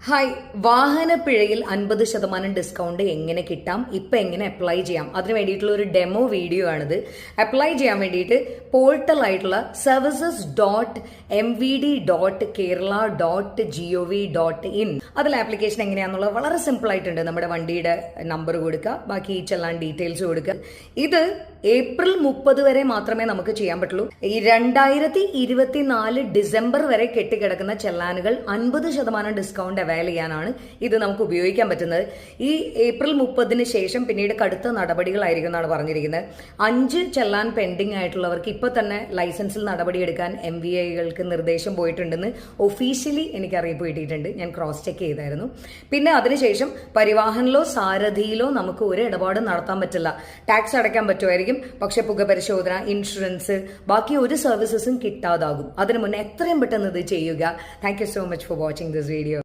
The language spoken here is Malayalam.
ഹായ്, വാഹനപ്പിഴയിൽ 50% ഡിസ്കൗണ്ട് എങ്ങനെ കിട്ടാം, ഇപ്പം എങ്ങനെ അപ്ലൈ ചെയ്യാം, അതിന് വേണ്ടിയിട്ടുള്ള ഒരു ഡെമോ വീഡിയോ ആണിത്. അപ്ലൈ ചെയ്യാൻ വേണ്ടിയിട്ട് പോർട്ടലായിട്ടുള്ള services.mvd.kerala.gov.in അതിൽ ആപ്ലിക്കേഷൻ എങ്ങനെയാണെന്നുള്ളത് വളരെ സിമ്പിൾ ആയിട്ടുണ്ട്. നമ്മുടെ വണ്ടിയുടെ നമ്പർ കൊടുക്കുക, ബാക്കി ചെല്ലാൻ ഡീറ്റെയിൽസ് കൊടുക്കുക. ഇത് ഏപ്രിൽ 30 വരെ മാത്രമേ നമുക്ക് ചെയ്യാൻ പറ്റുള്ളൂ. ഈ 2024 ഡിസംബർ വരെ കെട്ടിക്കിടക്കുന്ന ചെല്ലാനുകൾ 50% ഡിസ്കൗണ്ട് അവൈൽ ചെയ്യാനാണ് ഇത് നമുക്ക് ഉപയോഗിക്കാൻ പറ്റുന്നത്. ഈ ഏപ്രിൽ 30 ശേഷം പിന്നീട് കടുത്ത നടപടികളായിരിക്കും എന്നാണ് പറഞ്ഞിരിക്കുന്നത്. 5 ചെല്ലാൻ പെൻഡിങ് ആയിട്ടുള്ളവർക്ക് ഇപ്പൊ തന്നെ ലൈസൻസിൽ നടപടിയെടുക്കാൻ MVIകൾക്ക് നിർദ്ദേശം പോയിട്ടുണ്ടെന്ന് ഒഫീഷ്യലി എനിക്ക് അറിയിപ്പ് കിട്ടിയിട്ടുണ്ട്. ഞാൻ ക്രോസ് ചെക്ക് ചെയ്തായിരുന്നു. പിന്നെ അതിനുശേഷം പരിവാഹനിലോ സാരഥിയിലോ നമുക്ക് ഒരു ഇടപാടും നടത്താൻ പറ്റില്ല. ടാക്സ് അടയ്ക്കാൻ പറ്റുമായിരിക്കും, പക്ഷെ പുക പരിശോധന, ഇൻഷുറൻസ്, ബാക്കി ഒരു സർവീസസും കിട്ടാതാകും. അതിനു മുന്നേ എത്രയും പെട്ടെന്ന് ഇത് ചെയ്യുക. Thank you so much for watching this video.